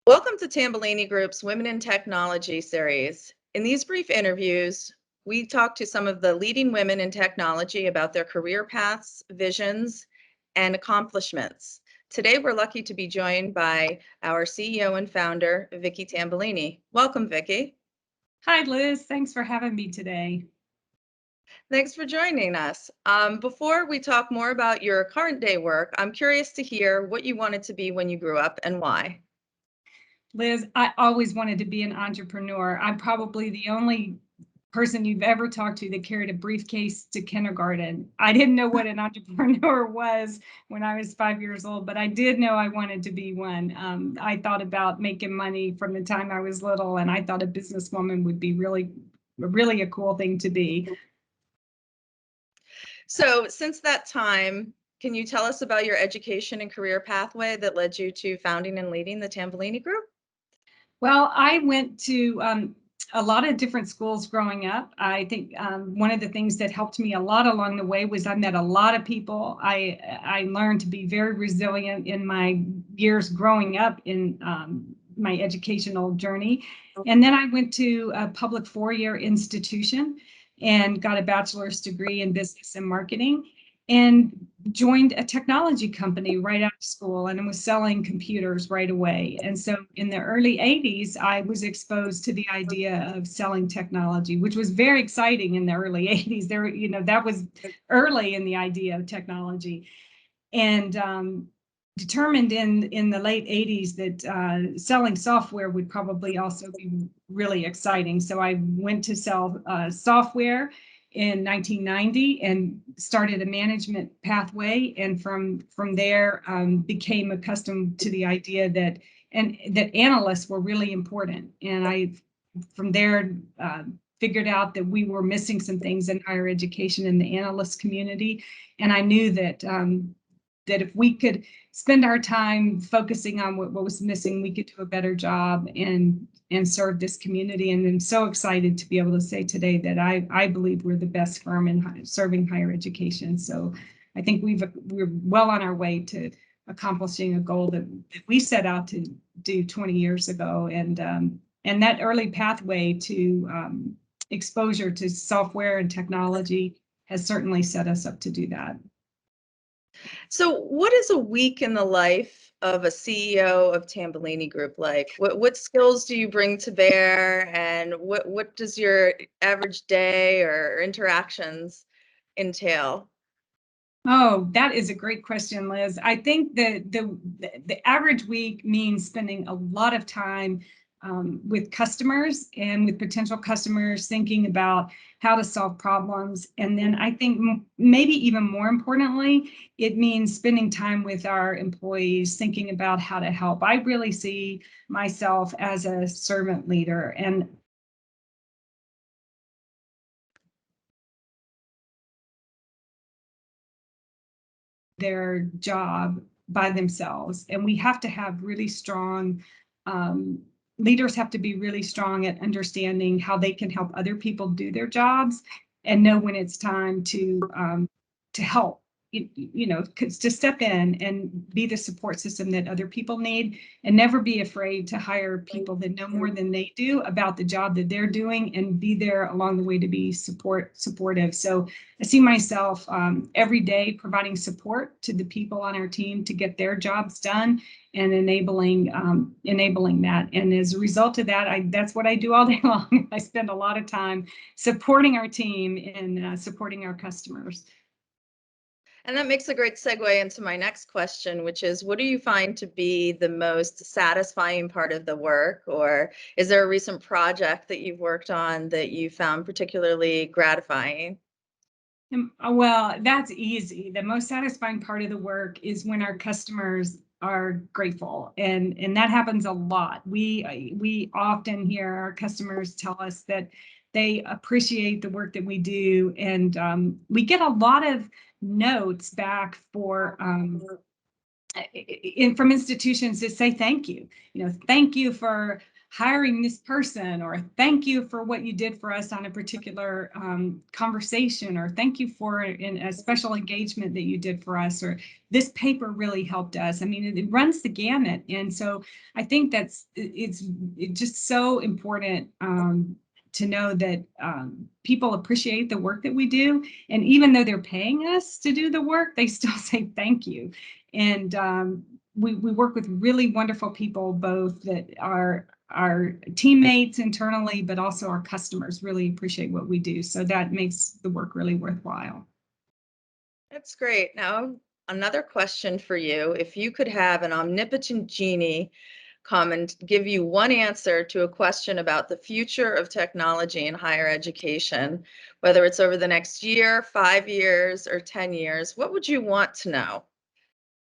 Welcome to Tambellini Group's Women in Technology series. In these brief interviews, we talk to some of the leading women in technology about their career paths, visions, and accomplishments. Today, we're lucky to be joined by our CEO and founder, Vicki Tambellini. Welcome, Vicki. Hi, Liz. Thanks for having me today. Thanks for joining us. Before we talk more about your current day work, I'm curious to hear what you wanted to be when you grew up and why. Liz, I always wanted to be an entrepreneur. I'm probably the only person you've ever talked to that carried a briefcase to kindergarten. I didn't know what an entrepreneur was when I was 5 years old, but I did know I wanted to be one. I thought about making money from the time I was little, and I thought a businesswoman would be really a cool thing to be. So since that time, can you tell us about your education and career pathway that led you to founding and leading the Tambellini Group? Well, I went to a lot of different schools growing up. I think one of the things that helped me a lot along the way was I met a lot of people. I learned to be very resilient in my years growing up in my educational journey. And then I went to a public four-year institution and got a bachelor's degree in business and marketing, and joined a technology company right out of school, and was selling computers right away. And so in the early 80s, I was exposed to the idea of selling technology, which was very exciting in the early 80s. There, that was early in the idea of technology. And determined in the late 80s that selling software would probably also be really exciting. So I went to sell software in 1990 and started a management pathway, and from there became accustomed to the idea that analysts were really important. And I from there figured out that we were missing some things in higher education in the analyst community, and I knew that that if we could spend our time focusing on what was missing, we could do a better job and serve this community. And I'm so excited to be able to say today that I believe we're the best firm in serving higher education. So I think we're well on our way to accomplishing a goal that we set out to do 20 years ago. And that early pathway to exposure to software and technology has certainly set us up to do that. So what is a week in the life of a CEO of Tambellini Group like? What skills do you bring to bear, and what does your average day or interactions entail? Oh, that is a great question, Liz. I think that the average week means spending a lot of time with customers and with potential customers, thinking about how to solve problems. And then I think maybe even more importantly, it means spending time with our employees, thinking about how to help. I really see myself as a servant leader, and their job by themselves. And we have to have really strong leaders have to be really strong at understanding how they can help other people do their jobs, and know when it's time to help, to step in and be the support system that other people need, and never be afraid to hire people that know more than they do about the job that they're doing, and be there along the way to be supportive. So I see myself every day providing support to the people on our team to get their jobs done, and enabling that. And as a result of that, that's what I do all day long. I spend a lot of time supporting our team and supporting our customers. And that makes a great segue into my next question, which is, what do you find to be the most satisfying part of the work? Or is there a recent project that you've worked on that you found particularly gratifying? Well, that's easy. The most satisfying part of the work is when our customers are grateful, and that happens a lot. We often hear our customers tell us that they appreciate the work that we do, and we get a lot of notes back from institutions that say thank you. Thank you for hiring this person, or thank you for what you did for us on a particular conversation, or thank you for a special engagement that you did for us, or this paper really helped us. I mean, it runs the gamut. And so I think it's just so important to know that people appreciate the work that we do. And even though they're paying us to do the work, they still say thank you. And we work with really wonderful people, both that are our teammates internally, but also our customers really appreciate what we do. So that makes the work really worthwhile. That's great. Now, another question for you. If you could have an omnipotent genie come and give you one answer to a question about the future of technology in higher education, whether it's over the next year, 5 years, or 10 years, what would you want to know?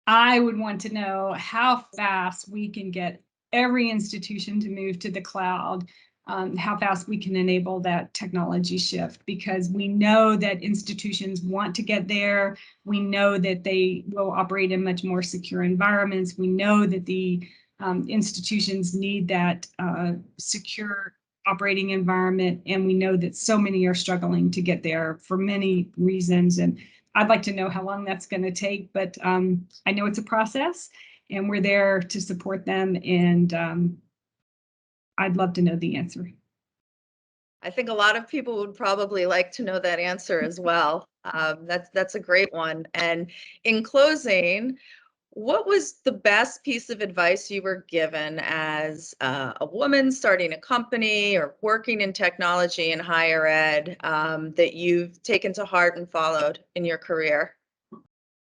I would want to know how fast we can get every institution to move to the cloud, how fast we can enable that technology shift, because we know that institutions want to get there. We know that they will operate in much more secure environments. We know that the institutions need that secure operating environment, and we know that so many are struggling to get there for many reasons. And I'd like to know how long that's going to take, but I know it's a process, and we're there to support them. And I'd love to know the answer. I think a lot of people would probably like to know that answer as well. That's a great one. And in closing, what was the best piece of advice you were given as a woman starting a company or working in technology in higher ed that you've taken to heart and followed in your career?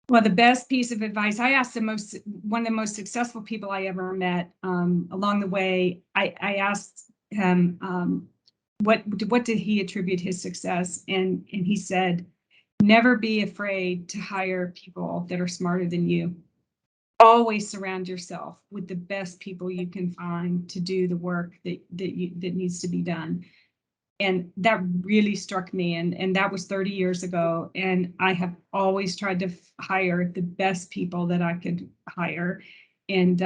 Well, the best piece of advice I asked one of the most successful people I ever met along the way. I asked him what did he attribute his success, and he said, never be afraid to hire people that are smarter than you. Always surround yourself with the best people you can find to do the work that needs to be done. And that really struck me, and that was 30 years ago, and I have always tried to hire the best people that I could hire. And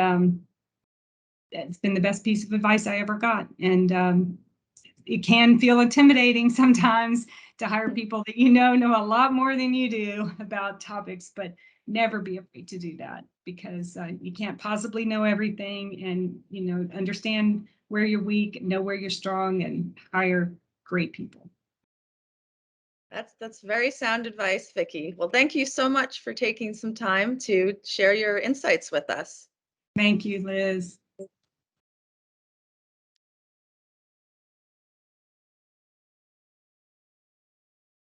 it's been the best piece of advice I ever got. And it can feel intimidating sometimes to hire people that know a lot more than you do about topics, but never be afraid to do that, because you can't possibly know everything. And understand where you're weak, know where you're strong, and hire great people. That's very sound advice, Vicki. Well, thank you so much for taking some time to share your insights with us. Thank you, Liz.